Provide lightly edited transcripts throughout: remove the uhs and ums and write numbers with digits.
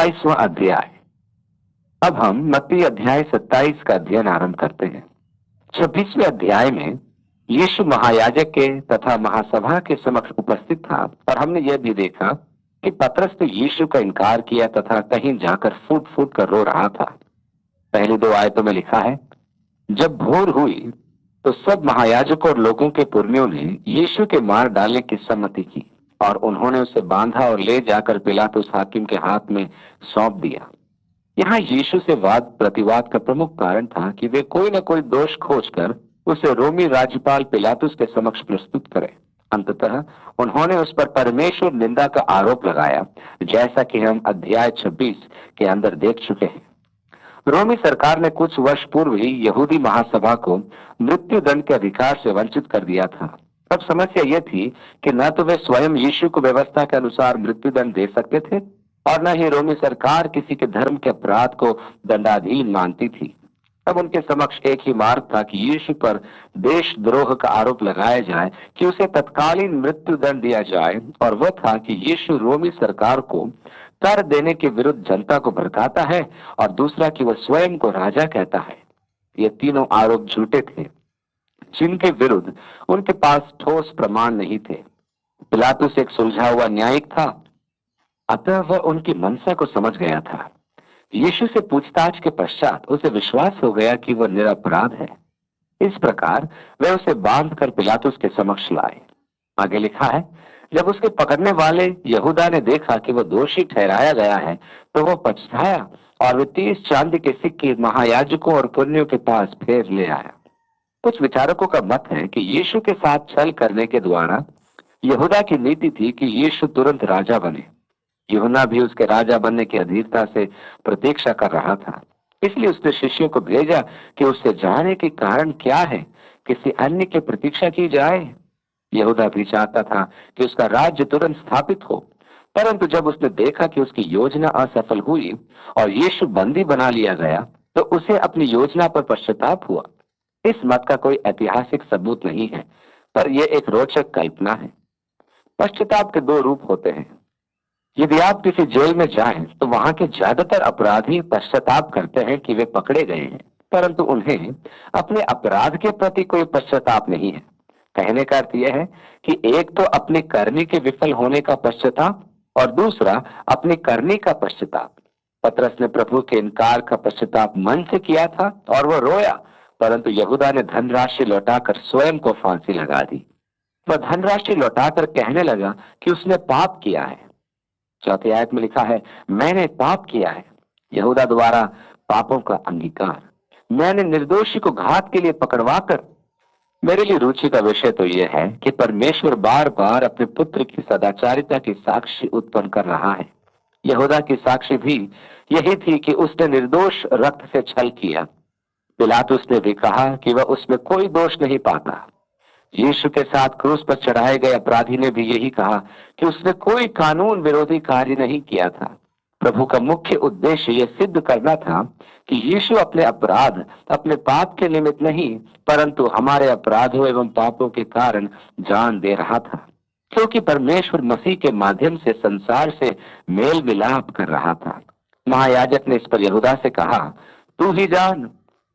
27वां अध्याय। अब हम मत्ती अध्याय 27 का अध्ययन आरंभ करते हैं। 26वें अध्याय में यीशु महायाजक के तथा महासभा के समक्ष उपस्थित था और हमने यह भी देखा कि पतरस ने यीशु का इनकार किया तथा कहीं जाकर फूट फूट कर रो रहा था। पहली 2 आयतों में लिखा है, जब भोर हुई तो सब महायाजकों और लोगों के पुरनियों ने यीशु के मार डालने की सम्मति की और उन्होंने उसे बांधा और ले जाकर पिलातुस हाकिम के हाथ में सौंप दिया। यहाँ यीशु से वाद प्रतिवाद का प्रमुख कारण था कि वे कोई न कोई दोष खोजकर उसे रोमी राज्यपाल पिलातुस के समक्ष प्रस्तुत करें। अंततः उन्होंने उस पर परमेश्वर निंदा का आरोप लगाया, जैसा कि हम अध्याय 26 के अंदर देख चुके हैं। रोमी सरकार ने कुछ वर्ष पूर्व ही यहूदी महासभा को मृत्यु दंड के अधिकार से वंचित कर दिया था। अब समस्या यह थी कि न तो वे स्वयं यीशु को व्यवस्था के अनुसार मृत्यु दंड दे सकते थे और न ही रोमी सरकार किसी के धर्म के अपराध को दंडाधीन मानती थी। अब उनके समक्ष एक ही मार्ग था कि यीशु पर देशद्रोह का आरोप लगाया जाए, कि उसे तत्कालीन मृत्यु दंड दिया जाए, और वह था कि यीशु रोमी सरकार को कर देने के विरुद्ध जनता को भड़काता है, और दूसरा कि वह स्वयं को राजा कहता है। ये तीनों आरोप झूठे थे, जिनके विरुद्ध उनके पास ठोस प्रमाण नहीं थे। पिलातुस एक सुलझा हुआ न्यायिक था, अतः वह उनकी मनसा को समझ गया था। यीशु से पूछताछ के पश्चात उसे विश्वास हो गया कि वह निरपराध है। इस प्रकार वे उसे बांधकर पिलातुस के समक्ष लाए। आगे लिखा है, जब उसके पकड़ने वाले यहूदा ने देखा कि वह दोषी ठहराया गया है, तो वह पछताया और वे 30 चांदी के सिक्के महायाजकों और पुरनियों के पास फेर ले आया। कुछ विचारकों का मत है कि यीशु के साथ छल करने के द्वारा यहूदा की नीति थी कि यीशु तुरंत राजा बने। यूहन्ना भी उसके राजा बनने की अधीरता से प्रतीक्षा कर रहा था, इसलिए उसने शिष्यों को भेजा कि उससे जाने के कारण क्या है, किसी अन्य की प्रतीक्षा की जाए। यहूदा भी चाहता था कि उसका राज्य तुरंत स्थापित हो, परंतु जब उसने देखा कि उसकी योजना असफल हुई और यीशु बंदी बना लिया गया, तो उसे अपनी योजना पर पश्चाताप हुआ। इस मत का कोई ऐतिहासिक सबूत नहीं है, पर यह एक रोचक कल्पना है। पश्चाताप के 2 रूप होते हैं। यदि आप किसी जेल में जाएं, तो वहां के ज्यादातर अपराधी पश्चाताप करते हैं कि वे पकड़े गए हैं, परंतु उन्हें अपने अपराध के प्रति कोई पश्चाताप नहीं है। कहने का अर्थ यह है कि एक तो अपने करनी के विफल होने का पश्चाताप और दूसरा अपनी करनी का पश्चाताप। पतरस ने प्रभु के इनकार का पश्चाताप मन से किया था और वह रोया, परंतु यहूदा ने धनराशि लौटाकर स्वयं को फांसी लगा दी। वह धनराशि लौटाकर कहने लगा कि उसने पाप किया है। 4th आयत में लिखा है, मैंने पाप किया है। यहूदा द्वारा पापों का अंगीकार। मैंने निर्दोषी को घात के लिए पकड़वाकर। मेरे लिए रुचि का विषय तो यह है कि परमेश्वर बार बार अपने पुत्र की सदाचारिता की साक्षी उत्पन्न कर रहा है। यहूदा की साक्षी भी यही थी कि उसने निर्दोष रक्त से छल किया। पिलातुस ने भी कहा कि वह उसमें कोई दोष नहीं पाता। यीशु के साथ क्रूस पर चढ़ाए गए अपराधी ने भी यही कहा कि उसने कोई कानून विरोधी कार्य नहीं किया था। प्रभु का मुख्य उद्देश्य यह सिद्ध करना था कि यीशु अपने अपराध, अपने पाप के निमित्त नहीं, परंतु हमारे अपराधों एवं पापों के कारण जान दे रहा था, क्योंकि परमेश्वर मसीह के माध्यम से संसार से मेल मिलाप कर रहा था। महायाजक ने इस पर यहूदा से कहा, तू ही जान।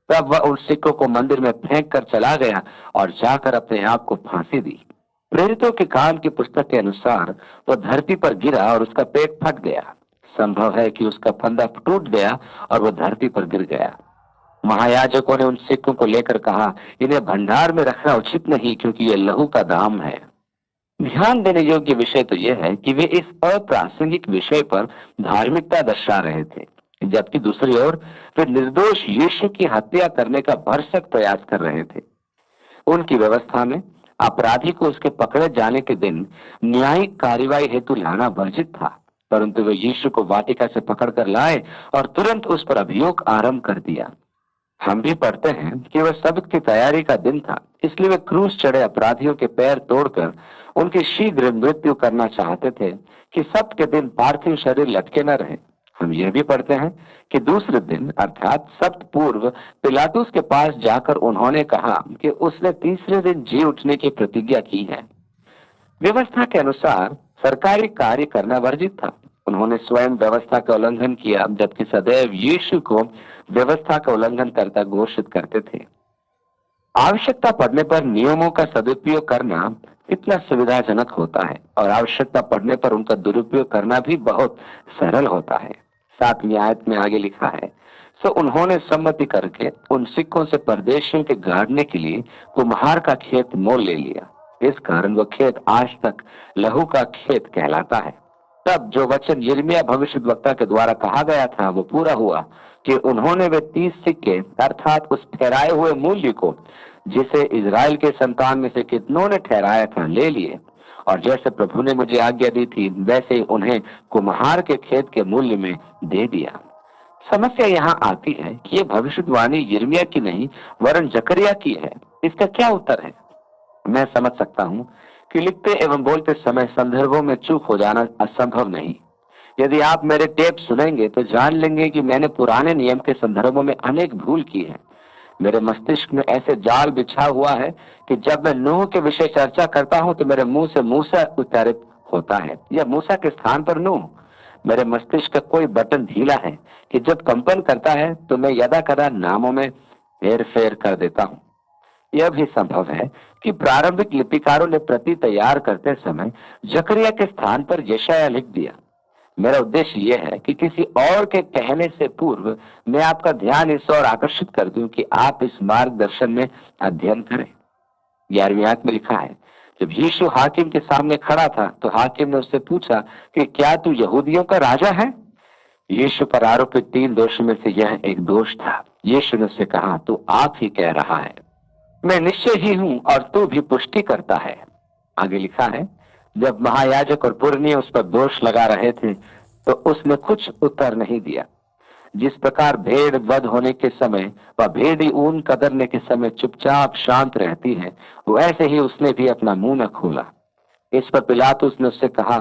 तब वह उन सिक्कों को मंदिर में फेंक कर चला गया और जाकर अपने आप को फांसी दी। प्रेरितों के काम की पुस्तक के अनुसार वह धरती पर गिरा और उसका पेट फट गया। संभव है कि उसका फंदा टूट गया और वह धरती पर गिर गया। महायाजकों ने उन सिक्कों को लेकर कहा, इन्हें भंडार में रखना उचित नहीं, क्योंकि यह लहू का दाम है। ध्यान देने योग्य विषय तो यह है कि वे इस अप्रासंगिक विषय पर धार्मिकता दर्शा रहे थे, जबकि दूसरी ओर वे निर्दोष यीशु की हत्या करने का भरसक प्रयास कर रहे थे। उनकी व्यवस्था में अपराधी को उसके पकड़े जाने के दिन न्यायिक कार्रवाई हेतु लाना वर्जित था, परंतु वे यीशु को वाटिका से पकड़कर लाए और तुरंत उस पर अभियोग आरंभ कर दिया। हम भी पढ़ते हैं कि वह सब्त की तैयारी का दिन था, इसलिए वे क्रूस चढ़े अपराधियों के पैर तोड़कर उनकी शीघ्र मृत्यु करना चाहते थे कि सब्त के दिन पार्थिव शरीर लटके न रहे। हम यह भी पढ़ते हैं कि दूसरे दिन अर्थात सब्त पूर्व पिलातुस के पास जाकर उन्होंने कहा कि उसने तीसरे दिन जी उठने की प्रतिज्ञा की है। व्यवस्था के अनुसार सरकारी कार्य करना वर्जित था। उन्होंने स्वयं व्यवस्था का उल्लंघन किया, जबकि सदैव यीशु को व्यवस्था का उल्लंघन करता घोषित करते थे। आवश्यकता पड़ने पर नियमों का सदुपयोग करना इतना सुविधाजनक होता है और आवश्यकता पड़ने पर उनका दुरुपयोग करना भी बहुत सरल होता है। 7वीं आयत में आगे लिखा है, सो उन्होंने सम्मति करके उन सिक्कों से परदेशियों के गाड़ने के लिए कुम्हार का खेत मोल ले लिया। इस कारण वह खेत आज तक लहू का खेत कहलाता है। तब जो वचन यिर्मयाह भविष्यद्वक्ता के द्वारा कहा गया था वो पूरा हुआ कि उन्होंने वे 30 सिक्के अर्थात उस ठहराए हुए मूल्य को, जिसे इज़राइल के संतान में से कितनों ने ठहराया था, ले लिए और जैसे प्रभु ने मुझे आज्ञा दी थी वैसे ही उन्हें कुम्हार के खेत के मूल्य में दे दिया। समस्या यहाँ आती है कि ये भविष्यवाणी यिर्मयाह की नहीं वरन जकरिया की है। इसका क्या उत्तर है? मैं समझ सकता हूँ कि लिखते एवं बोलते समय संदर्भों में चूक हो जाना असंभव नहीं। यदि आप मेरे टेप सुनेंगे तो जान लेंगे कि मैंने पुराने नियम के संदर्भों में अनेक भूल की है। मेरे मस्तिष्क में ऐसे जाल बिछा हुआ है कि जब मैं नूह के विषय चर्चा करता हूँ तो मेरे मुंह से मूसा उच्चारित होता है या मूसा के स्थान पर नूह। मेरे मस्तिष्क का कोई बटन ढीला है कि जब कंपन करता है तो मैं यदा कदा नामों में हेर फेर कर देता हूँ। यह भी संभव है कि प्रारंभिक लिपिकारों ने प्रति तैयार करते समय जकरिया के स्थान पर यशायाह लिख दिया। मेरा उद्देश्य यह है कि किसी और के कहने से पूर्व मैं आपका ध्यान इस ओर आकर्षित कर दूं कि आप इस मार्गदर्शन में अध्ययन करें। 11वीं आयत में लिखा है, जब यीशु हाकिम के सामने खड़ा था तो हाकिम ने उससे पूछा कि क्या तू यहूदियों का राजा है? यीशु पर आरोपित 3 दोषों में से यह एक दोष था। यीशु ने उससे कहा, तू आप ही कह रहा है। मैं निश्चय ही हूं और तू भी पुष्टि करता है। आगे लिखा है, जब महायाजक और पुरनिये उस पर दोष लगा रहे थे तो उसने कुछ उत्तर नहीं दिया। जिस प्रकार भेड़ वध होने के समय व भेड़ी ऊन कतरने के समय चुपचाप शांत रहती है, वैसे ही उसने भी अपना मुंह न खोला। इस पर पिलातुस ने उससे कहा,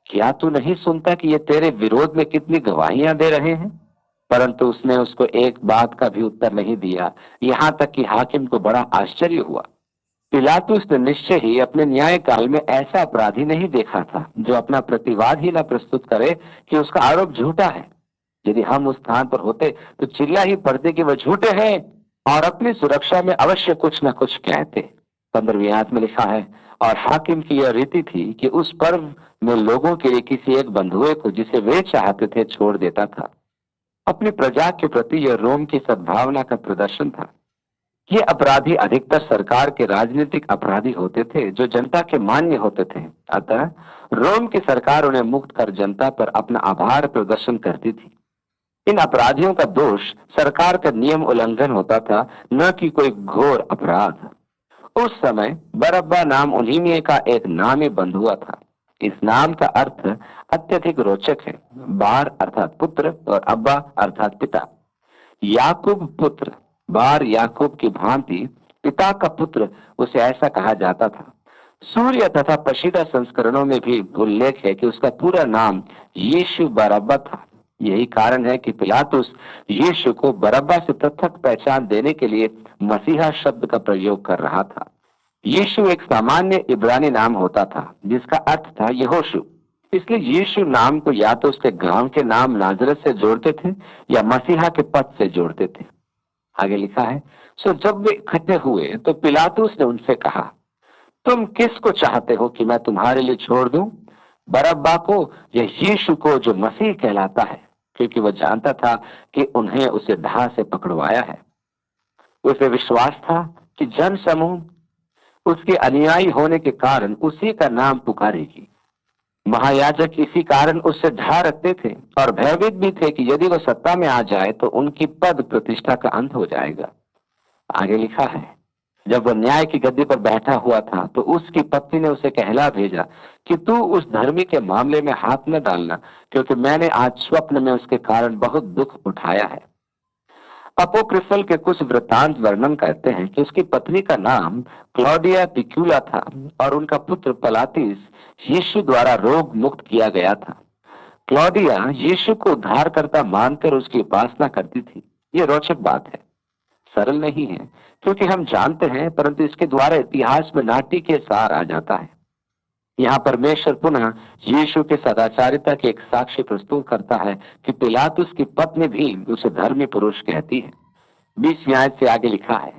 क्या तू नहीं सुनता कि ये तेरे विरोध में कितनी गवाहियां दे रहे हैं? परंतु उसने उसको एक बात का भी उत्तर नहीं दिया, यहाँ तक कि हाकिम को बड़ा आश्चर्य हुआ। पिलातुस ने निश्चय ही अपने न्याय काल में ऐसा अपराधी नहीं देखा था जो अपना प्रतिवाद ही न प्रस्तुत करे कि उसका आरोप झूठा है। यदि हम उस स्थान पर होते तो चिल्ला ही पड़ते कि वह झूठे हैं और अपनी सुरक्षा में अवश्य कुछ न कुछ कहते। 15वीं आयत में लिखा है, और हाकिम की यह रीति थी कि उस पर्व में लोगों के लिए किसी एक बंधुए को जिसे वे चाहते थे छोड़ देता था। अपनी प्रजा के प्रति यह रोम की सद्भावना का प्रदर्शन था। ये अपराधी अधिकतर सरकार के राजनीतिक अपराधी होते थे जो जनता के मान्य होते थे। अतः रोम की सरकार उन्हें मुक्त कर जनता पर अपना आभार प्रदर्शन करती थी। इन अपराधियों का दोष सरकार का नियम उल्लंघन होता था, न कि कोई घोर अपराध। उस समय बरअब्बा नाम उन्हीं में का एक नामी बंधुआ था। इस नाम का अर्थ अत्यधिक रोचक है। बार अर्थात पुत्र और अब्बा अर्थात पिता। याकूब पुत्र, बार याकूब की भांति पिता का पुत्र उसे ऐसा कहा जाता था। सूर्य तथा पशीदा संस्करणों में भी उल्लेख है कि उसका पूरा नाम यीशु बरअब्बा था। यही कारण है कि पिलातुस यीशु को बरअब्बा से पृथक पहचान देने के लिए मसीहा शब्द का प्रयोग कर रहा था। यीशु एक सामान्य इब्रानी नाम होता था जिसका अर्थ था यहोशू। इसलिए यीशु नाम को या तो उसके गांव के नाम नाजरत से जोड़ते थे या मसीहा के पद से जोड़ते थे। आगे लिखा है, सो जब वे इकट्ठे हुए तो पिलातुस ने उनसे कहा, तुम किसको चाहते हो कि मैं तुम्हारे लिए छोड़ दूं, बरअब्बा को या यीशु को जो मसीह कहलाता है? क्योंकि वह जानता था कि उन्हें उसे ढा से पकड़वाया है। उसे विश्वास था कि जन समूह उसके अनुयायी होने के कारण उसी का नाम पुकारेगी। महायाजक इसी कारण उससे ढा रखते थे और भयभीत भी थे कि यदि वह सत्ता में आ जाए तो उनकी पद प्रतिष्ठा का अंत हो जाएगा। आगे लिखा है, जब वह न्याय की गद्दी पर बैठा हुआ था तो उसकी पत्नी ने उसे कहला भेजा कि तू उस धर्मी के मामले में हाथ न डालना, क्योंकि मैंने आज स्वप्न में उसके कारण बहुत दुख उठाया है। अपोक्रिफल के कुछ वृत्तांत वर्णन करते हैं कि उसकी पत्नी का नाम क्लौडिया पिक्यूला था और उनका पुत्र पलातीस यीशु द्वारा रोग मुक्त किया गया था। क्लौडिया यीशु को उद्धारकर्ता मानकर उसकी उपासना करती थी। ये रोचक बात है, सरल नहीं है क्योंकि हम जानते हैं, परंतु इसके द्वारा इतिहास में नाट्य के सार आ जाता है। यहाँ परमेश्वर पुनः यीशु के सदाचारिता के एक साक्ष्य प्रस्तुत करता है कि पिलातुस की पत्नी भी उसे धर्मी पुरुष कहती है। 20 आयत से आगे लिखा है,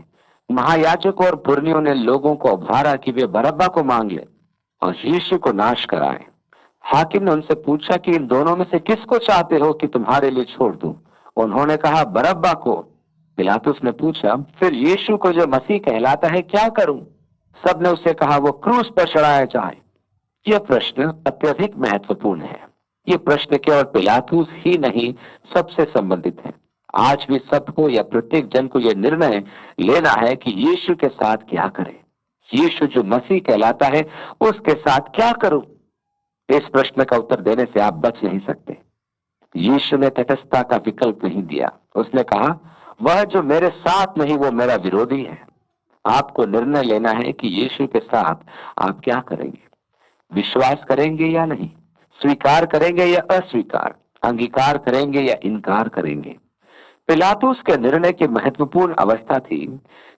महायाजकों और पुरनियों ने लोगों को उभारा कि वे बरअब्बा को मांग ले और यीशु को नाश कराएं। हाकिम ने उनसे पूछा कि इन दोनों में से किसको चाहते हो कि तुम्हारे लिए छोड़ दूं? उन्होंने कहा, बरअब्बा को। पिलातुस ने पूछा, फिर यीशु को जो मसीह कहलाता है क्या करूं? सबने उससे कहा, वो क्रूस पर चढ़ाया जाए। यह प्रश्न अत्यधिक महत्वपूर्ण है। यह प्रश्न केवल पिलातुस ही नहीं, सबसे संबंधित है। आज भी सबको या प्रत्येक जन को यह निर्णय लेना है कि यीशु के साथ क्या करें। यीशु जो मसीह कहलाता है उसके साथ क्या करूं? इस प्रश्न का उत्तर देने से आप बच नहीं सकते। यीशु ने तटस्थता का विकल्प नहीं दिया। उसने कहा, वह जो मेरे साथ नहीं वो मेरा विरोधी है। आपको निर्णय लेना है कि यीशु के साथ आप क्या करेंगे। विश्वास करेंगे या नहीं, स्वीकार करेंगे या अस्वीकार, अंगीकार करेंगे या इनकार करेंगे। पिलातुस के निर्णय की महत्वपूर्ण अवस्था थी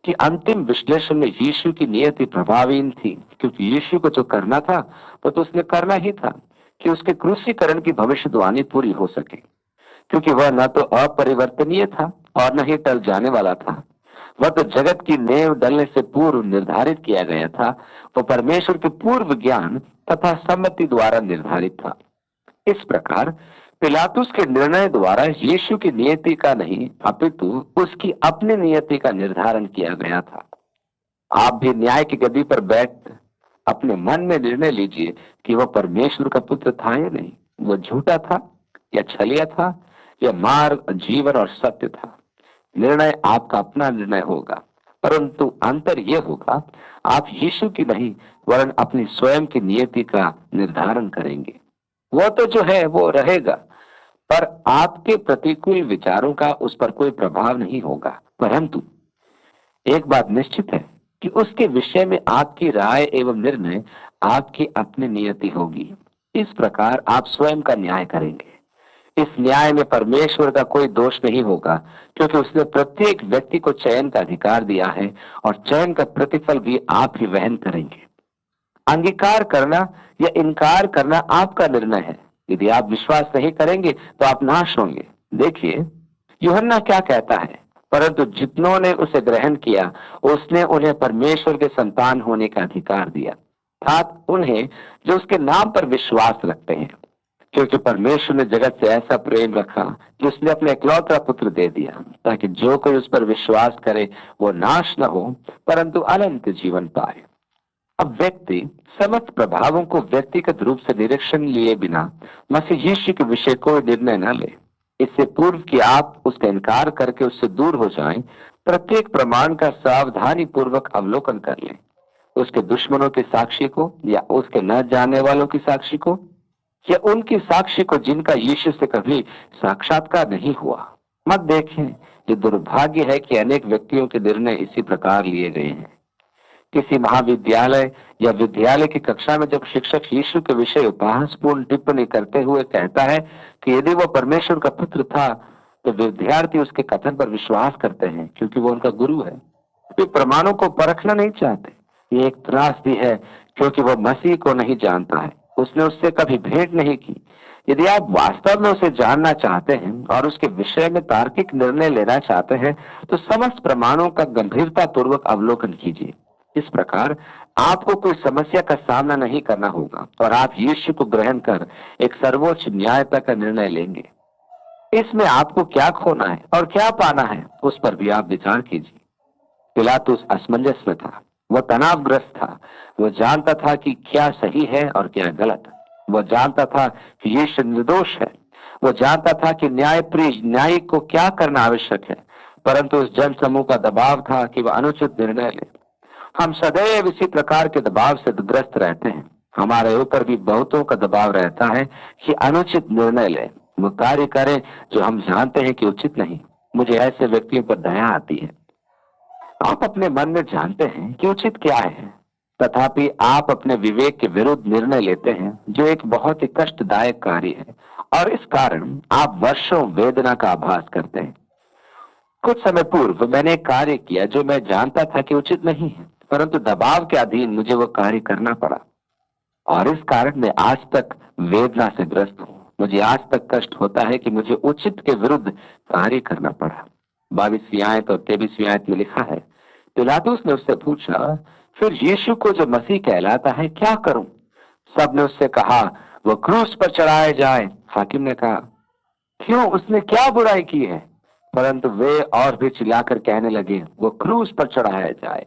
कि अंतिम विश्लेषण में यीशु की नियति प्रभावहीन थी, क्योंकि यीशु को जो करना था वो तो उसने करना ही था कि उसके क्रूसीकरण की भविष्यवाणी पूरी हो सके, क्योंकि वह न तो अपरिवर्तनीय था और न ही टल जाने वाला था। वह तो जगत की नेव डलने से पूर्व निर्धारित किया गया था। वह परमेश्वर के पूर्व ज्ञान तथा सम्मति द्वारा निर्धारित था। इस प्रकार पिलातुस के निर्णय द्वारा यीशु की नियति का नहीं अपितु उसकी अपनी नियति का निर्धारण किया गया था। आप भी न्याय की गद्दी पर बैठ अपने मन में निर्णय लीजिए कि वह परमेश्वर का पुत्र था या नहीं। वह झूठा था या छलिया था या मार्ग, जीवन और सत्य था। निर्णय आपका अपना निर्णय होगा, परंतु अंतर यह होगा, आप यीशु की नहीं वरन अपनी स्वयं की नियति का निर्धारण करेंगे। वो तो जो है वो रहेगा, पर आपके प्रतिकूल विचारों का उस पर कोई प्रभाव नहीं होगा। परंतु एक बात निश्चित है कि उसके विषय में आपकी राय एवं निर्णय आपकी अपनी नियति होगी। इस प्रकार आप स्वयं का न्याय करेंगे। इस न्याय में परमेश्वर का कोई दोष नहीं होगा, क्योंकि उसने प्रत्येक व्यक्ति को चयन का अधिकार दिया है और चयन का प्रतिफल भी आप ही वहन करेंगे। अंगीकार करना या इनकार करना आपका निर्णय है। यदि आप विश्वास नहीं करेंगे तो आप नाश होंगे। देखिए यूहन्ना क्या कहता है, परंतु जितनों ने उसे ग्रहण किया उसने उन्हें परमेश्वर के संतान होने का अधिकार दिया, अर्थात उन्हें जो उसके नाम पर विश्वास रखते हैं, क्योंकि परमेश्वर ने जगत से ऐसा प्रेम रखा कि उसने अपने इकलौता पुत्र दे दिया, ताकि जो कोई उस पर विश्वास करे वो नाश न हो परंतु अनंत जीवन पाए। अब व्यक्ति समस्त प्रभावों को व्यक्तिगत रूप से निरीक्षण लिए बिना मसीह यीशु के विषय कोई निर्णय न ले। इससे पूर्व कि आप उसका इनकार करके उससे दूर हो जाएं, प्रत्येक प्रमाण का सावधानी पूर्वक अवलोकन कर लें। उसके दुश्मनों के साक्षी को या उसके न जानने वालों की साक्षी को या उनकी साक्षी को जिनका यीशु से कभी साक्षात्कार नहीं हुआ। मत देखें, ये दुर्भाग्य है कि अनेक व्यक्तियों के निर्णय इसी प्रकार लिए गए हैं। किसी महाविद्यालय या विद्यालय की कक्षा में जब शिक्षक यीशु के विषय उपहासपूर्ण टिप्पणी करते हुए कहता है कि यदि वो परमेश्वर का पुत्र था, तो विद्यार्थी उसके कथन पर विश्वास करते हैं क्योंकि वो उनका गुरु है। वे प्रमाणों को परखना नहीं चाहते। ये एक त्रासदी है, क्योंकि वो मसीह को नहीं जानता है, उसने उससे कभी भेंट नहीं की। यदि आप वास्तव में उसे जानना चाहते हैं और उसके विषय में तार्किक निर्णय लेना चाहते हैं, तो समस्त प्रमाणों का गंभीरता पूर्वक अवलोकन कीजिए। इस प्रकार आपको कोई समस्या का सामना नहीं करना होगा और आप यीशु को ग्रहण कर एक सर्वोच्च न्यायता का निर्णय लेंगे। इसमें आपको क्या खोना है और क्या पाना है, उस पर भी आप विचार कीजिए। पिलातुस असमंजस में था, वह तनावग्रस्त था। वह जानता था कि क्या सही है और क्या गलत। वह जानता था कि यीशु निर्दोष है। वह जानता था कि न्यायिक को क्या करना आवश्यक है, परंतु उस जन समूह का दबाव था कि वह अनुचित निर्णय ले। हम सदैव इसी प्रकार के दबाव से ग्रस्त रहते हैं। हमारे ऊपर भी बहुतों का दबाव रहता है कि अनुचित निर्णय लें, वो कार्य करें जो हम जानते हैं कि उचित नहीं। मुझे ऐसे व्यक्तियों पर दया आती है। आप अपने मन में जानते हैं कि उचित क्या है, तथापि आप अपने विवेक के विरुद्ध निर्णय लेते हैं, जो एक बहुत ही कष्टदायक कार्य है, और इस कारण आप वर्षों वेदना का आभास करते हैं। कुछ समय पूर्व मैंने एक कार्य किया जो मैं जानता था कि उचित नहीं है, परंतु दबाव के अधीन मुझे वो कार्य करना पड़ा। और इस कारण मैं आज तक वेदना से ग्रस्त हूँ। मुझे आज तक कष्ट होता है कि मुझे उचित के विरुद्ध कार्य करना पड़ा। 22वीं आयत और 23वीं आयत में लिखा है, पिलातुस ने उससे पूछा, फिर यीशु को जो मसीह कहलाता है क्या करूं? सबने उससे कहा, वो क्रूस पर चढ़ाया जाए। हाकिम ने कहा, क्यों, उसने क्या बुराई की है? परंतु वे और भी चिल्लाकर कहने लगे, वो क्रूस पर चढ़ाया जाए।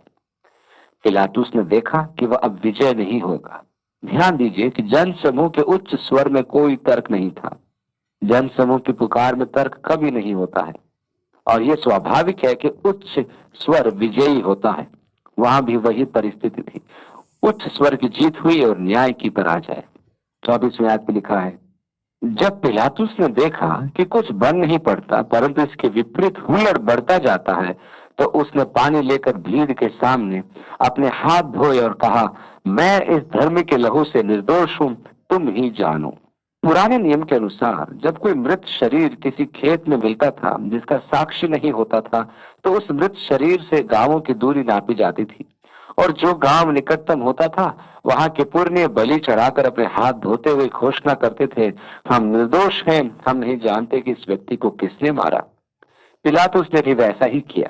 पिलातुस ने देखा कि वह अब विजय नहीं होगा। ध्यान दीजिए कि जन समूह के उच्च स्वर में कोई तर्क नहीं था। जन समूह की पुकार में तर्क कभी नहीं होता है, और यह स्वाभाविक है कि उच्च स्वर विजयी होता है। वहां भी वही परिस्थिति थी। उच्च स्वर की जीत हुई और न्याय की पराजय। 24वें आयत में लिखा है, जब पिलातुस ने देखा कि कुछ बन नहीं पड़ता परंतु इसके विपरीत हुल्लड़ बढ़ता जाता है, तो उसने पानी लेकर भीड़ के सामने अपने हाथ धोए और कहा, मैं इस धर्मी के लहू से निर्दोष हूं, तुम ही जानो। पुराने नियम के अनुसार जब कोई मृत शरीर किसी खेत में मिलता था जिसका साक्ष्य नहीं होता था, तो उस मृत शरीर से गांवों की दूरी नापी जाती थी, और जो गांव निकटतम होता था वहां के पुण्य बलि चढ़ाकर अपने हाथ धोते हुए घोषणा करते थे, हम निर्दोष हैं, हम नहीं जानते कि इस व्यक्ति को किसने मारा। पिलातुस ने भी वैसा ही किया।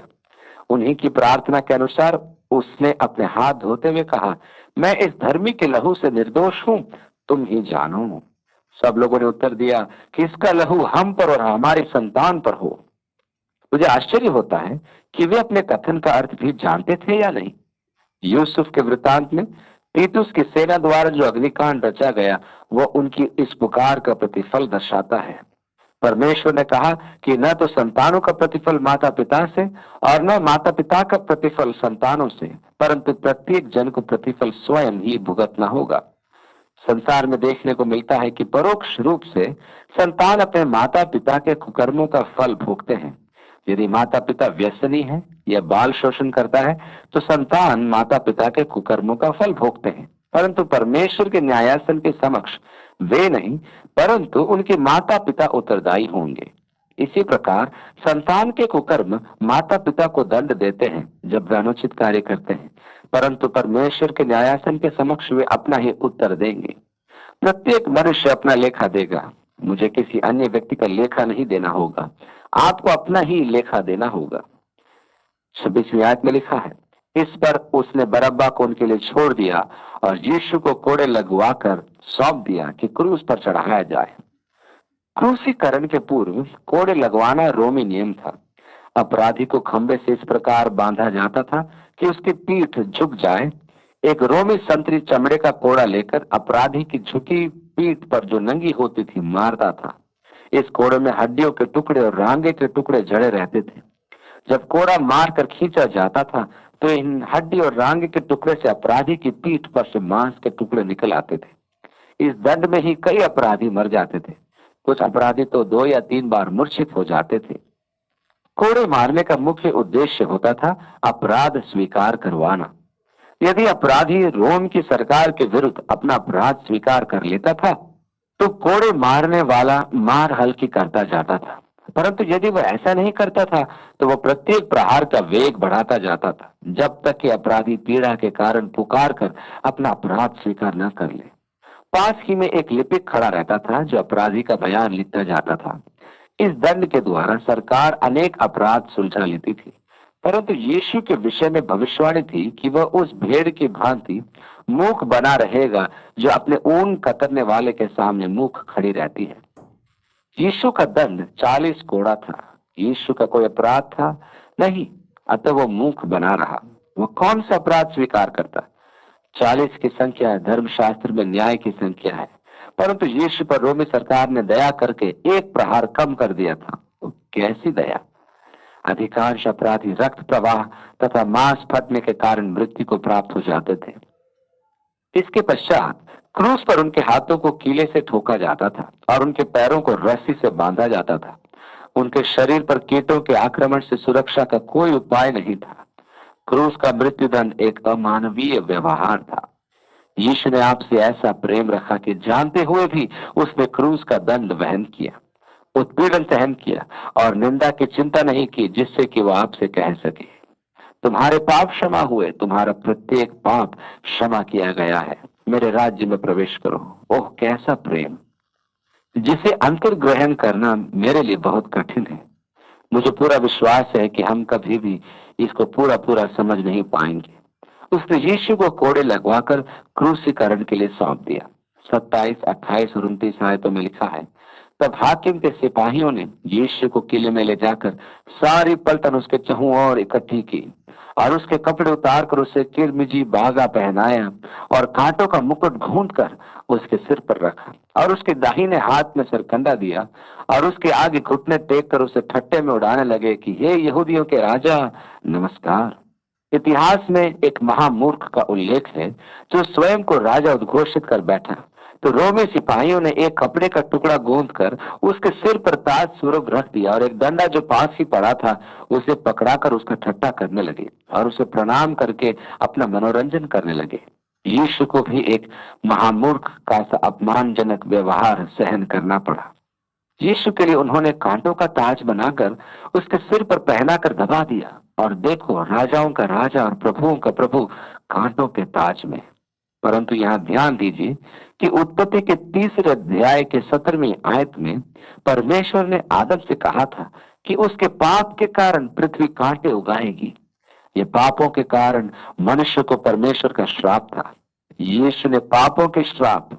उन्हीं की प्रार्थना के अनुसार उसने अपने हाथ धोते हुए कहा, मैं इस धर्मी के लहू से निर्दोष हूं, तुम ही जानो। सब लोगों ने उत्तर दिया कि इसका लहू हम पर और हमारी संतान पर हो। मुझे आश्चर्य होता है कि वे अपने कथन का अर्थ भी जानते थे या नहीं। यूसुफ के वृतांत में तीतुस की सेना द्वारा जो अग्निकांड रचा गया, वह उनकी इस पुकार का प्रतिफल दर्शाता है। परमेश्वर ने कहा कि न तो संतानों का प्रतिफल माता पिता से और न माता पिता का प्रतिफल संतानों से, परंतु प्रत्येक जन को प्रतिफल स्वयं ही भुगतना होगा। संसार में देखने को मिलता है कि परोक्ष रूप से संतान अपने माता पिता के कुकर्मों का फल भोगते हैं। यदि माता पिता व्यसनी है या बाल शोषण करता है, तो संतान माता पिता के कुकर्मों का फल भोगते हैं। परंतु परमेश्वर के न्यायासन के समक्ष वे नहीं, परंतु उनके माता पिता उत्तरदायी होंगे। इसी प्रकार संतान के कुकर्म माता पिता को दंड देते हैं जब वे अनुचित कार्य करते हैं, परंतु परमेश्वर के न्यायासन के समक्ष वे अपना ही उत्तर देंगे। प्रत्येक मनुष्य अपना लेखा देगा। मुझे किसी अन्य व्यक्ति का लेखा नहीं देना होगा, आपको अपना ही लेखा देना होगा। 26वीं आयत में लिखा है, इस पर उसने बरअब्बा को उनके लिए छोड़ दिया और यीशु को कोड़े लगवाकर सौंप दिया कि क्रूस पर चढ़ाया जाए। क्रूसीकरण के पूर्व कोड़े लगवाना रोमी नियम था। अपराधी को खंबे से इस प्रकार बांधा जाता था कि उसकी पीठ झुक जाए। एक रोमी संतरी चमड़े का कोड़ा लेकर अपराधी की झुकी पीठ पर जो नंगी होती थी मारता था। इस कोड़े में हड्डियों के टुकड़े और रांगे के टुकड़े जड़े रहते थे। जब कोड़ा मार कर खींचा जाता था तो इन हड्डी और रांगे के टुकड़े से अपराधी की पीठ पर से मांस के टुकड़े निकल आते थे। इस दंड में ही कई अपराधी मर जाते थे। कुछ अपराधी तो 2 या 3 बार मूर्छित हो जाते थे। कोड़े मारने का मुख्य उद्देश्य होता था अपराध स्वीकार करवाना। यदि अपराधी रोम की सरकार के विरुद्ध अपना अपराध स्वीकार कर लेता था, तो कोड़े मारने वाला मार हल्की करता जाता था। परंतु यदि वह ऐसा नहीं करता था, तो वह प्रत्येक प्रहार का वेग बढ़ाता जाता था, जब तक कि अपराधी पीड़ा के कारण पुकार कर अपना अपराध स्वीकार न कर ले। पास ही में एक लिपिक खड़ा रहता था जो अपराधी का बयान लिखता जाता था। इस दंड के द्वारा सरकार अनेक अपराध सुलझा लेती थी। परंतु यीशु के विषय में भविष्यवाणी थी कि वह उस भेड़ की भांति मूक बना रहेगा जो अपने ऊन कतरने वाले के सामने मूक खड़ी रहती है। यीशु का दंड 40 कोड़ा था। यीशु का कोई अपराध था नहीं, अतः वो मूक बना रहा। वो कौन सा अपराध स्वीकार करता? 40 की संख्या धर्मशास्त्र में न्याय की संख्या है, परंतु यीशु पर रोमी सरकार ने दया करके एक प्रहार कम कर दिया था। तो कैसी दया! अधिकांश अपराधी रक्त प्रवाह तथा मांस फटने के कारण मृत्यु को प्राप्त हो जाते थे। इसके पश्चात क्रूस पर उनके हाथों को कीले से ठोका जाता था और उनके पैरों को रस्सी से बांधा जाता था। उनके शरीर पर कीटों के आक्रमण से सुरक्षा का कोई उपाय नहीं था। क्रूस का मृत्युदंड एक अमानवीय व्यवहार था। यीशु ने आपसे ऐसा प्रेम रखा कि जानते हुए भी उसने क्रूस का दंड वहन किया, उत्पीड़न सहन किया और निंदा की चिंता नहीं की, जिससे कि वह आपसे कह सके, तुम्हारे पाप क्षमा हुए, तुम्हारा प्रत्येक पाप क्षमा किया गया है। मेरे राज्य में प्रवेश करो। ओह कैसा प्रेम, जिसे अंतर ग्रहण करना मेरे लिए बहुत कठिन है। मुझे पूरा विश्वास है कि हम कभी भी इसको पूरा पूरा समझ नहीं पाएंगे। उसने यीशु को कोड़े लगवाकर क्रूसीकरण के लिए सौंप दिया। 27, 28 और 29 आयतों में लिखा है, तब हाकिम के सिपाहियों ने यीशु को किले में ले जाकर सारी पलटन उसके चहुओं ओर इकट्ठी की और उसके कपड़े उतार कर उसे किरमिजी बागा पहनाया और कांटों का मुकुट घूंट कर उसके सिर पर रखा और उसके दाहिने हाथ में सरकंडा दिया और उसके आगे घुटने टेक कर उसे ठट्टे में उड़ाने लगे कि हे यहूदियों के राजा नमस्कार। इतिहास में एक महामूर्ख का उल्लेख है जो स्वयं को राजा उद्घोषित कर बैठा। तो रोमी सिपाहियों ने एक कपड़े का टुकड़ा गूंथ कर उसके सिर पर ताज स्वरूप रख दिया और एक डंडा जो पास ही पड़ा था उसे पकड़ाकर उसका ठट्टा करने लगे और उसे प्रणाम करके अपना मनोरंजन करने लगे। यीशु को भी एक महामूर्ख का सा अपमानजनक व्यवहार सहन करना पड़ा। यीशु के लिए उन्होंने कांटों का ताज बनाकर उसके सिर पर पहनाकर दबा दिया और देखो राजाओं का राजा और प्रभुओं का प्रभु कांटों के ताज में। परंतु यहाँ ध्यान दीजिए कि उत्पत्ति के 30 अध्याय के 17वीं आयत में परमेश्वर ने आदम से कहा था कि उसके पाप के कारण पृथ्वी कांटे उगाएगी। ये पापों के कारण मनुष्य को परमेश्वर का श्राप था। यीशु ने पापों के श्राप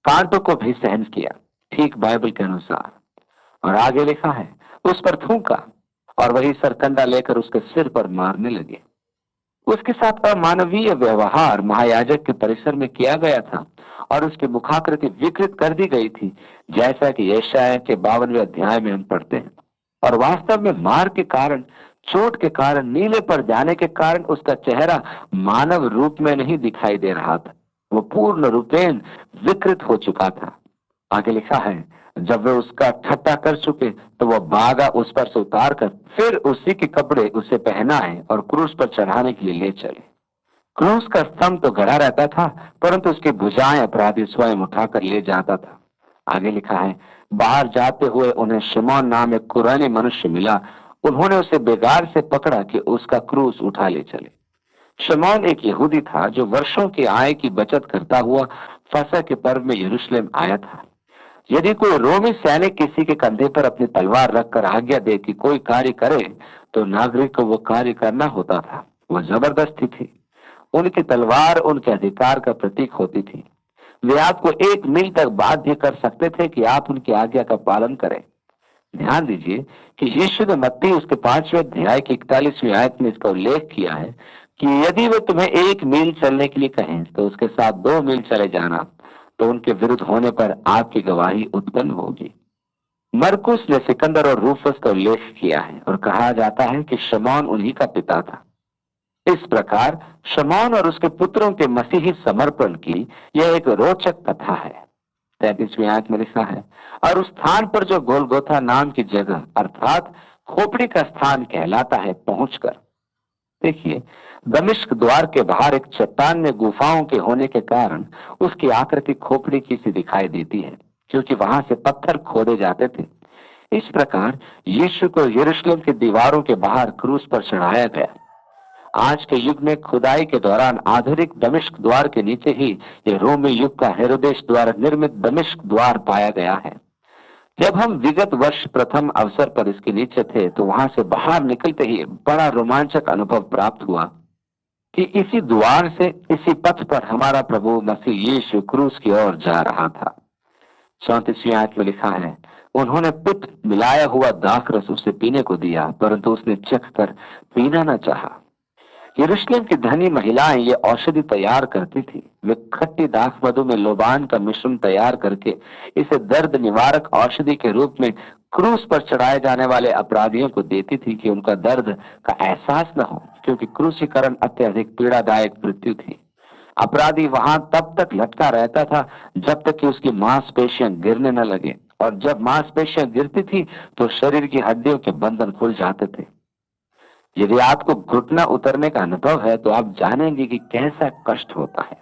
कांटों को भी सहन किया ठीक बाइबल के अनुसार। और आगे लिखा है उस पर थूका और वही सरकंडा लेकर उसके सिर पर मारने लगे। उसके साथ अमानवीय व्यवहार महायाजक के परिसर में किया गया था और उसकी मुखाकृति विकृत कर दी गई थी, जैसा कि यशायाह के 52वें अध्याय में हम पढ़ते हैं। और वास्तव में मार के कारण, चोट के कारण, नीले पर जाने के कारण उसका चेहरा मानव रूप में नहीं दिखाई दे रहा था। वो पूर्ण रूपेण विकृत हो चुका था। आगे लिखा है जब वे उसका ठट्टा कर चुके तो वह भागा उस पर से उतार कर फिर उसी के कपड़े उसे पहनाए और क्रूस पर चढ़ाने के लिए ले चले। क्रूस का स्तंभ तो गड़ा रहता था परंतु उसकी भुजाएं अपराधी स्वयं उठाकर ले जाता था। आगे लिखा है बाहर जाते हुए उन्हें शिमोन नाम एक कुरैनी मनुष्य मिला। उन्होंने उसे बेगार से पकड़ा कि उसका क्रूस उठा ले चले। शिमोन एक यहूदी था जो वर्षों की आय की बचत करता हुआ फसह के पर्व में यरूशलेम आया था। यदि कोई रोमी सैनिक किसी के कंधे पर अपनी तलवार रखकर आज्ञा दे कि कोई कार्य करे तो नागरिक को वो कार्य करना होता था। वो जबरदस्ती थी। उनकी तलवार उनके अधिकार का प्रतीक होती थी। वे आपको 1 मील तक बाध्य कर सकते थे कि आप उनकी आज्ञा का पालन करें। ध्यान दीजिए कि यीशु ने मत्ती उसके 5वें अध्याय की 41वीं आयत में इसका उल्लेख किया है कि यदि वे तुम्हें 1 मील चलने के लिए कहें तो उसके साथ 2 मील चले जाना, तो उनके विरुद्ध होने पर आपकी गवाही उत्पन्न होगी। मरकुस ने सिकंदर और रूफस का उल्लेख किया है और कहा जाता है कि शमौन उन्हीं का पिता था। इस प्रकार शमौन और उसके पुत्रों के मसीही समर्पण की यह एक रोचक कथा है। 33वीं आयत में लिखा है और उस स्थान पर जो गोलगोथा नाम की जगह अर्थात खोपड़ी का स्थान कहलाता है पहुंचकर। देखिए दमिश्क द्वार के बाहर एक चट्टान में गुफाओं के होने के कारण उसकी आकृति खोपड़ी की सी दिखाई देती है क्योंकि वहां से पत्थर खोदे जाते थे। इस प्रकार यीशु को यरूशलेम की दीवारों के बाहर क्रूस पर चढ़ाया गया। आज के युग में खुदाई के दौरान आधुनिक दमिश्क द्वार के नीचे ही यह रोमी युग का हेरोदेस द्वारा निर्मित दमिश्क द्वार पाया गया है। जब हम विगत वर्ष प्रथम अवसर पर इसके नीचे थे तो वहां से बाहर निकलते ही बड़ा रोमांचक अनुभव प्राप्त हुआ कि इसी द्वार से, इसी पथ पर हमारा प्रभु मसीह यीशु क्रूस की ओर जा रहा था। 34वीं आयत में लिखा है उन्होंने पित्त मिलाया हुआ दाखरस उसे पीने को दिया परंतु उसने चख कर पीना न चाहा। यरूशलेम की धनी महिलाएं ये औषधि तैयार करती थी। वे खट्टी दाख मधु में लोबान का मिश्रण तैयार करके इसे दर्द निवारक औषधि के रूप में क्रूस पर चढ़ाए जाने वाले अपराधियों को देती थी कि उनका दर्द का एहसास न हो, क्योंकि क्रूसीकरण अत्यधिक पीड़ादायक मृत्यु थी। अपराधी वहां तब तक लटका रहता था जब तक कि उसकी मांसपेशियां गिरने न लगे, और जब मांसपेशियां गिरती थी तो शरीर की हड्डियों के बंधन खुल जाते थे। यदि आपको घुटना उतरने का अनुभव है तो आप जानेंगे कि कैसा कष्ट होता है।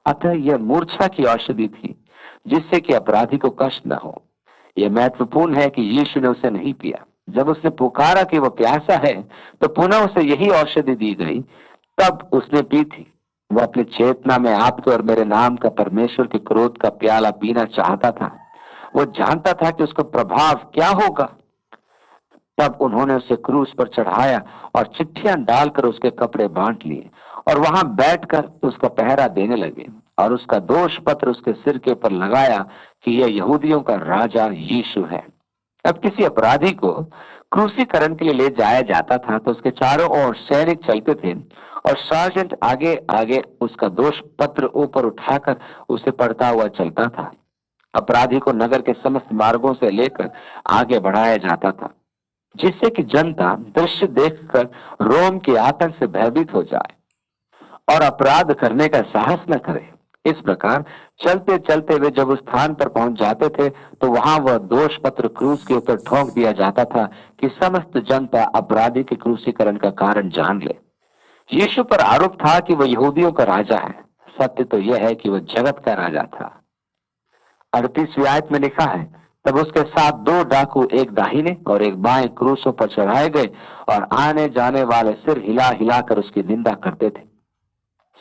अतः यह मूर्छा की औषधि थी जिससे कि अपराधी को कष्ट न हो। यह महत्वपूर्ण है कि यीशु ने उसे नहीं पिया। जब उसने पुकारा कि वह प्यासा है तो पुनः उसे यही औषधि दी गई, तब उसने पी थी। वो अपनी चेतना में आपके और मेरे नाम का परमेश्वर के क्रोध का प्याला पीना चाहता था। वो जानता था कि उसका प्रभाव क्या होगा। तब उन्होंने उसे क्रूस पर चढ़ाया और चिट्ठियां डालकर उसके कपड़े बांट लिए और वहां बैठकर उसका पहरा देने लगे और उसका दोष पत्र उसके सिर के ऊपर लगाया कि यह यहूदियों का राजा यीशु है। अब किसी अपराधी को क्रूसीकरण के लिए ले जाया जाता था तो उसके चारों ओर सैनिक चलते थे और सार्जेंट आगे आगे उसका दोष पत्र ऊपर उठाकर उसे पढ़ता हुआ चलता था। अपराधी को नगर के समस्त मार्गों से लेकर आगे बढ़ाया जाता था जिससे कि जनता दृश्य देखकर रोम के आतंक से भयभीत हो जाए और अपराध करने का साहस न करे। इस प्रकार चलते चलते वे जब उस स्थान पर पहुंच जाते थे तो वहां वह दोष पत्र क्रूस के ऊपर ठोक दिया जाता था कि समस्त जनता अपराधी के क्रूसीकरण का कारण जान ले। यीशु पर आरोप था कि वह यहूदियों का राजा है। सत्य तो यह है कि वह जगत का राजा था। 38वीं आयत में लिखा है, तब उसके साथ दो डाकू एक दाहिने और एक बाएं क्रूसों पर चढ़ाए गए और आने जाने वाले सिर हिला हिलाकर उसकी निंदा करते थे।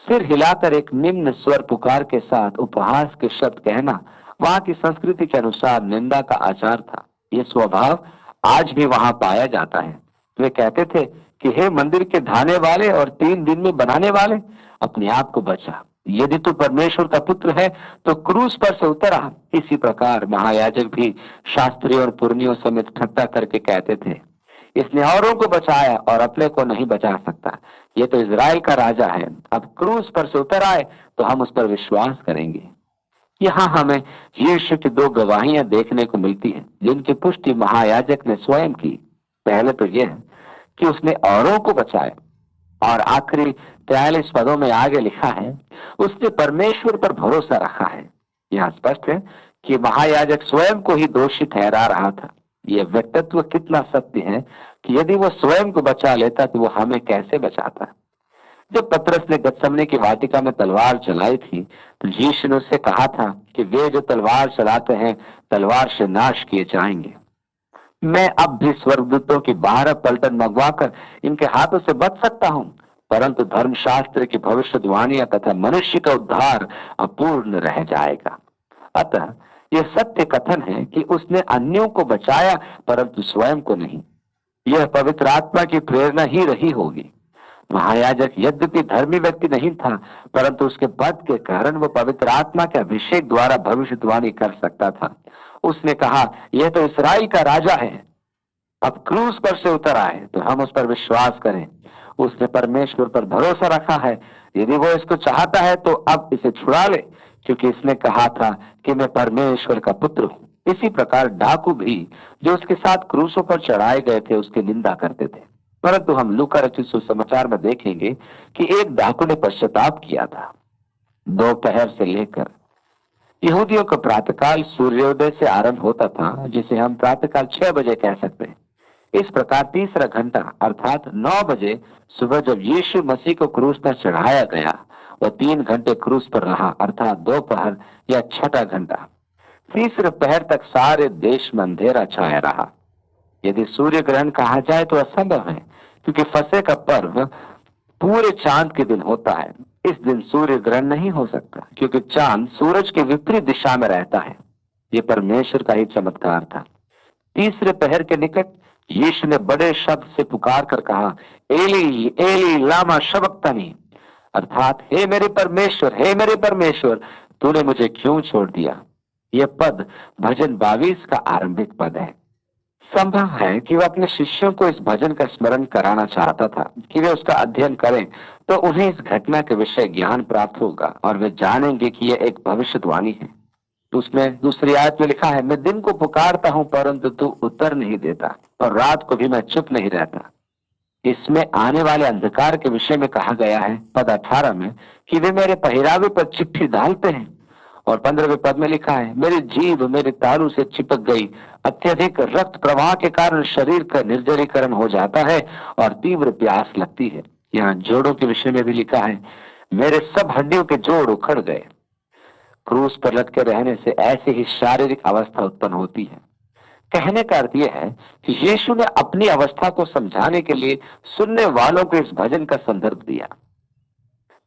सिर हिलाकर एक निम्न स्वर पुकार के साथ उपहास के शब्द कहना वहां की संस्कृति के अनुसार निंदा का आचार था। यह स्वभाव आज भी वहां पाया जाता है। वे कहते थे कि हे मंदिर के ढाने वाले और 3 दिन में बनाने वाले, अपने आप को बचा। यदि तू परमेश्वर का पुत्र है तो क्रूस पर से उतर आ। इसी प्रकार महायाजक भी शास्त्रियों और पुरनियों समेत ठट्टा करके कहते थे, इसने औरों को बचाया और अपने को नहीं बचा सकता। ये तो इजराइल का राजा है। अब क्रूस पर से उतर आए तो हम उस पर विश्वास करेंगे। यहाँ हमें यीशु की दो गवाहियां देखने को मिलती हैं जिनकी पुष्टि महायाजक ने स्वयं की। पहले तो यह कि उसने औरों को बचाया और आखिरी 43 पदों में आगे लिखा है, उसने परमेश्वर पर भरोसा रखा है। यह स्पष्ट है कि महायाजक स्वयं को ही दोषी ठहरा रहा था। यह व्यक्तित्व कितना सत्य है कि यदि वो स्वयं को बचा लेता तो वो हमें कैसे बचाता। जब पतरस ने गतसमने की वाटिका में तलवार चलाई थी तो यीशु ने उससे कहा था कि वे जो तलवार चलाते हैं तलवार से नाश किए जाएंगे। मैं अब भी स्वर्गदूतों की 12 पलटन मंगवाकर इनके हाथों से बच सकता हूं, परंतु धर्मशास्त्र की भविष्यवाणियां तथा मनुष्य का उद्धार अपूर्ण रह जाएगा। अतः यह सत्य कथन है कि उसने अन्यों को बचाया परंतु स्वयं को नहीं। यह पवित्र आत्मा की प्रेरणा ही रही होगी। महायाजक यद्यपि धर्मी व्यक्ति नहीं था परंतु उसके पद के कारण वह पवित्र आत्मा के अभिषेक द्वारा भविष्यवाणी कर सकता था। उसने कहा, यह तो इसराइल का राजा है। अब क्रूस पर से उतर आए तो हम उस पर विश्वास करें। उसने परमेश्वर पर भरोसा रखा है। यदि वो इसको चाहता है तो अब इसे छुड़ा ले, क्योंकि इसने कहा था कि मैं परमेश्वर का पुत्र हूं। इसी प्रकार डाकू भी जो उसके साथ क्रूसों पर चढ़ाए गए थे उसकी निंदा करते थे। परंतु हम लूका रचित सुसमाचार में देखेंगे कि एक डाकू ने पश्चाताप किया था। दोपहर से लेकर यहूदियों का प्रातःकाल सूर्योदय से आरंभ होता था, जिसे हम प्रातःकाल 6 बजे कह सकते हैं। इस प्रकार तीसरा घंटा अर्थात 9 बजे सुबह जब यीशु मसीह को क्रूस पर चढ़ाया गया, वह 3 घंटे क्रूस पर रहा अर्थात दोपहर या छठा घंटा। तीसरे पहर तक सारे देश में अंधेरा छाया रहा। यदि सूर्य ग्रहण कहा जाए तो असंभव है, क्योंकि फसह का पर्व पूरे चांद के दिन होता है। इस दिन सूर्य ग्रहण नहीं हो सकता क्योंकि चांद सूरज के विपरीत दिशा में रहता है। ये परमेश्वर का ही चमत्कार था। तीसरे पहर के निकट यीशु ने बड़े शब्द से पुकार कर कहा, एली एली लामा शबक्तनी, अर्थात हे मेरे परमेश्वर, हे मेरे परमेश्वर, तूने मुझे क्यों छोड़ दिया। यह पद भजन 22 का आरंभिक पद है। संभव है कि वह अपने शिष्यों को इस भजन का स्मरण कराना चाहता था कि वे उसका अध्ययन करें तो उन्हें इस घटना के विषय ज्ञान प्राप्त होगा और वे जानेंगे कि यह एक भविष्यवाणी है। तो उसमें दूसरी आयत में लिखा है, मैं दिन को पुकारता हूं परंतु तू उत्तर नहीं देता और रात को भी मैं चुप नहीं रहता। इसमें आने वाले अंधकार के विषय में कहा गया है पद 18 में कि वे मेरे पहरावे पर चिट्ठी डालते हैं। और 15वें पद में लिखा है, मेरी जीभ मेरे तालू से चिपक गई, अत्यधिक रक्त प्रवाह के कारण शरीर का निर्जलीकरण हो जाता है और तीव्र प्यास लगती है। यहाँ जोड़ों के विषय में भी लिखा है, मेरे सब हड्डियों के जोड़ उखड़ गए। क्रूस पर लटके रहने से ऐसी ही शारीरिक अवस्था उत्पन्न होती है। कहने का अर्थ यह है कि यीशु ने अपनी अवस्था को समझाने के लिए सुनने वालों को इस भजन का संदर्भ दिया।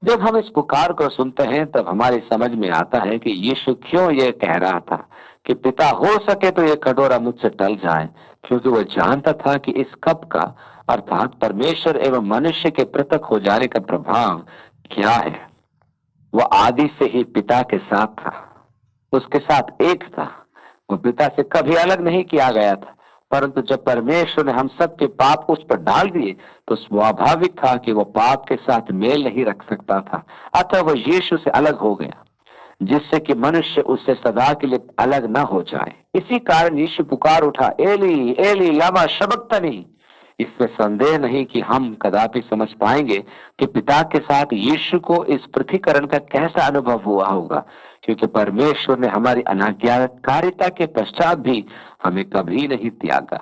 जब हम इस पुकार को सुनते हैं तब हमारी समझ में आता है कि यीशु क्यों ये कह रहा था कि पिता हो सके तो ये कटोरा मुझसे टल जाए, क्योंकि वह जानता था कि इस कप का अर्थात परमेश्वर एवं मनुष्य के पृथक हो जाने का प्रभाव क्या है। वह आदि से ही पिता के साथ था, उसके साथ एक था। वो पिता से कभी अलग नहीं किया गया था, परंतु जब परमेश्वर ने हम सबके पाप उस पर डाल दिए तो स्वाभाविक था कि वो पाप के साथ मेल नहीं रख सकता था। अतः वह यीशु से अलग हो गया, जिससे कि मनुष्य उससे सदा के लिए अलग न हो जाए। इसी कारण यीशु पुकार उठा, एली एली लमा शबक्तनी। इसमें संदेह नहीं कि हम कदापि समझ पाएंगे कि पिता के साथ यीशु को इस पृथ्वीकरण का कैसा अनुभव हुआ होगा, क्योंकि परमेश्वर ने हमारी अनाज्ञाकारिता के पश्चात भी हमें कभी नहीं त्यागा।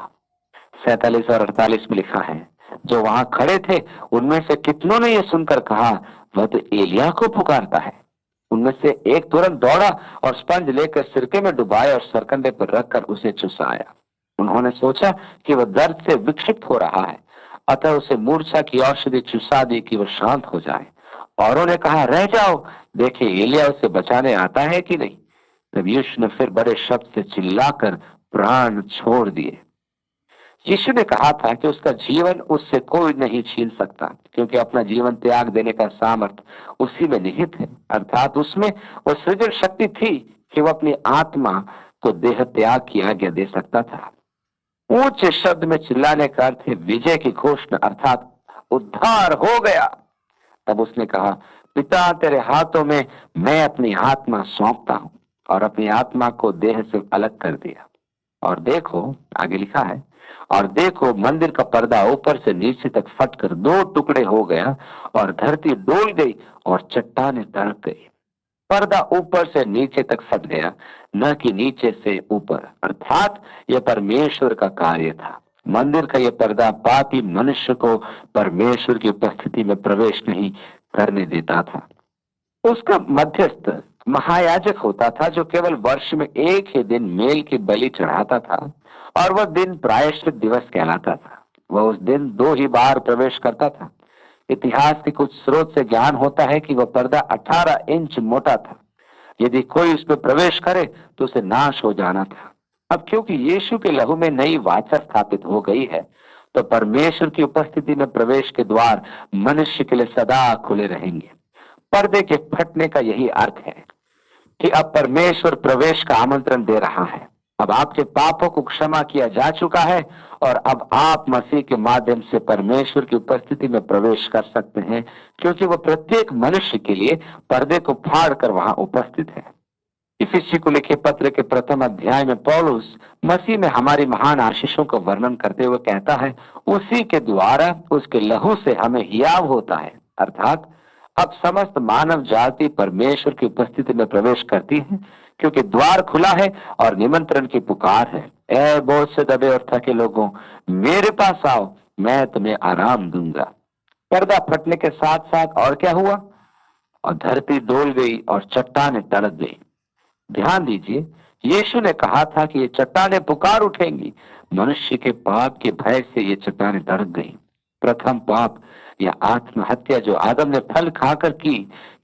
47 और 48 में लिखा है, जो वहां खड़े थे उनमें से कितनों ने यह सुनकर कहा, वह तो एलिया को पुकारता है। उनमें से एक तुरंत दौड़ा और स्पंज लेकर सिरके में डुबाया और सरकंडे पर रखकर उसे चुसाया। उन्होंने सोचा कि वह दर्द से विक्षिप्त हो रहा है, अतः उसे मूर्छा की औषधि चुसा दी कि वह शांत हो जाए। औरों ने कहा, रह जाओ, देखे एलिया उसे बचाने आता है कि नहीं। तब यीशु ने फिर बड़े शब्द से चिल्लाकर प्राण छोड़ दिए। यीशु ने कहा था कि उसका जीवन उससे कोई नहीं छीन सकता, क्योंकि अपना जीवन त्याग देने का सामर्थ उसी में निहित है, अर्थात उसमें वो सृजन शक्ति थी कि वो अपनी आत्मा को देह त्याग की आज्ञा दे सकता था। ऊंचे शब्द में चिल्लाने का अर्थ है विजय की घोषणा, अर्थात उद्धार हो गया। तब उसने कहा, पिता तेरे हाथों में मैं अपनी आत्मा सौंपता हूं, और अपनी आत्मा को देह से अलग कर दिया। और देखो, आगे लिखा है, और देखो मंदिर का पर्दा ऊपर से नीचे तक फटकर दो टुकड़े हो गया, और धरती डोल गई और चट्टानें तड़प गई। पर्दा ऊपर से नीचे तक फट गया, न कि नीचे से ऊपर, अर्थात यह परमेश्वर का कार्य था। मंदिर का यह पर्दा पापी मनुष्य को परमेश्वर की उपस्थिति में प्रवेश नहीं करने देता था। उसका मध्यस्थ महायाजक होता था, जो केवल वर्ष में एक ही दिन मेल की बलि चढ़ाता था, और वह दिन प्रायश्चित दिवस कहलाता था। वह उस दिन 2 ही बार प्रवेश करता था। इतिहास के कुछ स्रोत से ज्ञान होता है कि वह पर्दा 18 इंच मोटा था। यदि कोई उस पर प्रवेश करे तो उसे नाश हो जाना था। अब क्योंकि यीशु के लहू में नई वाचा स्थापित हो गई है, तो परमेश्वर की उपस्थिति में प्रवेश के द्वार मनुष्य के लिए सदा खुले रहेंगे। पर्दे के फटने का यही अर्थ है कि अब परमेश्वर प्रवेश का आमंत्रण दे रहा है। अब आपके पापों को क्षमा किया जा चुका है, और अब आप मसीह के माध्यम से परमेश्वर की उपस्थिति में प्रवेश कर सकते हैं, क्योंकि वह प्रत्येक मनुष्य के लिए पर्दे को फाड़ कर वहां उपस्थित है। इफिसी को लिखे पत्र के प्रथम अध्याय में पौलुस मसीह में हमारी महान आशीषों का वर्णन करते हुए कहता है, उसी के द्वारा उसके लहू से हमें हियाव होता है, अर्थात अब समस्त मानव जाति परमेश्वर की उपस्थिति में प्रवेश करती है, क्योंकि द्वार खुला है और निमंत्रण की पुकार है। ए बहुत से दबे और थके लोगों, मेरे पास आओ, मैं तुम्हें आराम दूंगा। पर्दा फटने के साथ साथ और क्या हुआ, और धरती डोल गई और चट्टानें तड़प गई। ध्यान दीजिए, यीशु ने कहा था कि ये चट्टानें पुकार उठेंगी। मनुष्य के पाप के भय से ये चट्टानें तड़प गई। प्रथम पाप या आत्महत्या जो आदम ने फल खाकर की,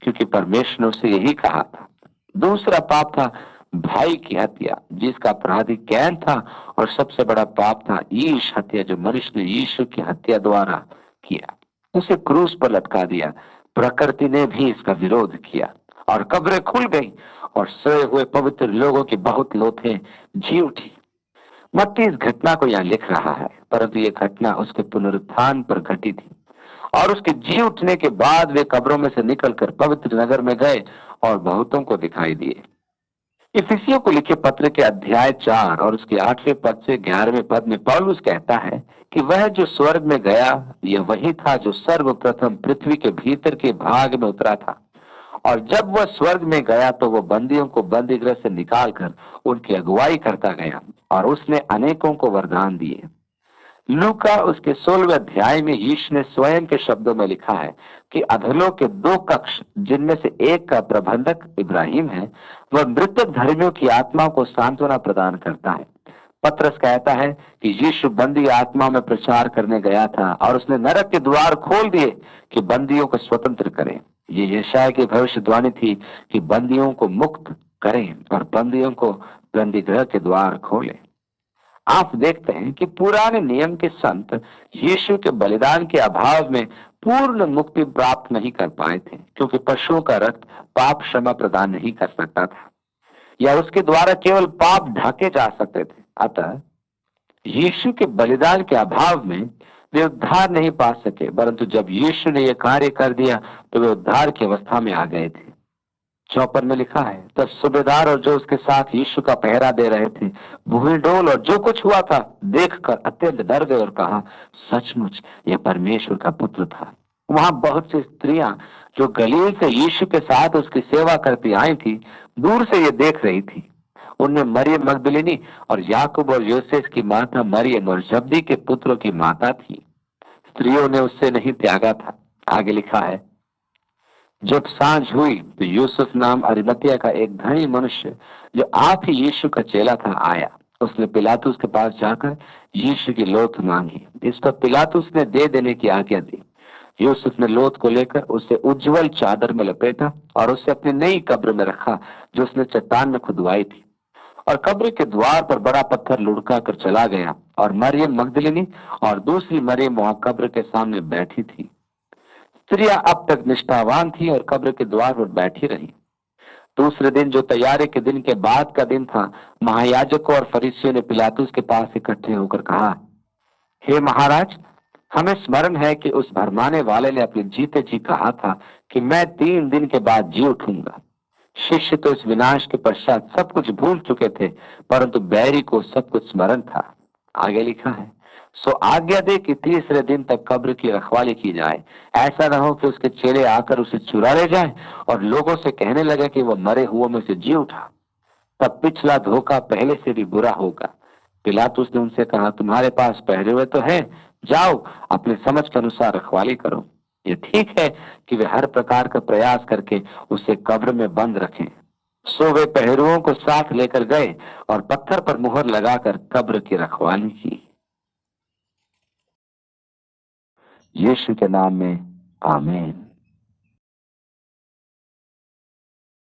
क्योंकि परमेश्वर ने उसे यही कहा था। दूसरा पाप था भाई की हत्या, जिसका अपराधी कैन था, और सबसे बड़ा पाप था ईश हत्या, जो मनुष्य ने यीशु की हत्या द्वारा किया। उसे क्रूस पर लटका दिया। प्रकृति ने भी इसका विरोध किया, और कब्रें खुल गई, और सोए हुए पवित्र लोगों की बहुत लोथें जी उठी। मत्ती इस घटना को यहाँ लिख रहा है, परंतु ये घटना उसके पुनरुत्थान पर घटी थी, और उसके जी उठने के बाद वे कब्रों में से निकलकर पवित्र नगर में गए और बहुतों को दिखाई दिए। इफिसियों को लिखे पत्र के अध्याय 4 और उसके 8वें पद से 11वें पद में पौलुस कहता है कि वह जो स्वर्ग में गया, यह वही था जो सर्वप्रथम पृथ्वी के भीतर के भाग में उतरा था। और जब वह स्वर्ग में गया तो वह बंदियों को बंदीगृह से निकालकर उनकी अगुवाई करता गया, और उसने अनेकों को वरदान दिए। लूका उसके 16वें अध्याय में यीशु ने स्वयं के शब्दों में लिखा है कि अधलोक के 2 कक्ष, जिनमें से एक का प्रबंधक इब्राहिम है, वह मृतक धर्मियों की आत्मा को सांत्वना प्रदान करता है। पत्रस कहता है कि यीशु बंदी आत्मा में प्रचार करने गया था, और उसने नरक के द्वार खोल दिए कि बंदियों को स्वतंत्र करे। ये यशायाह की भविष्यवाणी थी कि बंदियों को मुक्त करें और बंदियों को बंदी गृह के द्वार खोले। आप देखते हैं कि पुराने नियम के संत यीशु के बलिदान के अभाव में पूर्ण मुक्ति प्राप्त नहीं कर पाए थे, क्योंकि पशुओं का रक्त पाप क्षमा प्रदान नहीं कर सकता था या उसके द्वारा केवल पाप ढके जा सकते थे। अतः यीशु के बलिदान के अभाव में वे उद्धार नहीं पा सके, परंतु जब यीशु ने यह कार्य कर दिया तो वे उद्धार की अवस्था में आ गए थे। 54 में लिखा है, तब सूबेदार और जो उसके साथ यीशु का पहरा दे रहे थे भूमि डोल और जो कुछ हुआ था देखकर अत्यंत डर गए और कहा, सचमुच यह परमेश्वर का पुत्र था। वहां बहुत सी स्त्रियां जो गलील से यीशु के साथ उसकी सेवा करती आई थी दूर से ये देख रही थी। उनमें मरियम मगदलिनी और याकूब और योसेफ की माता मरियम और जब्दी के पुत्रों की माता थी। स्त्रियों ने उससे नहीं त्यागा था। आगे लिखा है, जब सांझ हुई तो यूसुफ नाम अरिमतिया का एक धनी मनुष्य जो आप ही यीशु का चेला था आया। उसने पिलातुस के पास जाकर यीशु की लोथ मांगी। इस पर पिलातुस ने दे देने की आज्ञा दी। यूसुफ ने लोथ को लेकर उसे उज्जवल चादर में लपेटा और उसे अपनी नई कब्र में रखा जो उसने चट्टान में खुदवाई थी, और कब्र के द्वार पर बड़ा पत्थर लुढ़का कर चला गया। और मरियम मगदलिनी और दूसरी मरियम वहां कब्र के सामने बैठी थी। स्त्रियां अब तक निष्ठावान थी और कब्र के द्वार पर बैठी रही। दूसरे दिन जो तैयारी के दिन के बाद का दिन था, महायाजकों और फरीसियों ने पिलातुस के पास इकट्ठे होकर कहा, हे महाराज, हमें स्मरण है कि उस भरमाने वाले ने अपने जीते जी कहा था कि मैं 3 दिन के बाद जी उठूंगा। शिष्य तो इस विनाश के पश्चात सब कुछ भूल चुके थे, परंतु बैरी को सब कुछ स्मरण था। आगे लिखा है, सो आज्ञा दे कि तीसरे दिन तक कब्र की रखवाली की जाए। ऐसा न हो कि उसके चेले आकर उसे चुरा ले जाए और लोगों से कहने लगे कि वह मरे हुओं में से जी उठा। तब पिछला धोखा पहले से भी बुरा होगा। पिलातुस ने उनसे कहा, तुम्हारे पास पहरे हुए तो है, जाओ अपने समझ के अनुसार रखवाली करो। ये ठीक है कि वे हर प्रकार का प्रयास करके उसे कब्र में बंद रखें। सो वे पहरुओं को साथ लेकर गए और पत्थर पर मुहर लगाकर कब्र की रखवाली की। यीशु के नाम में आमीन।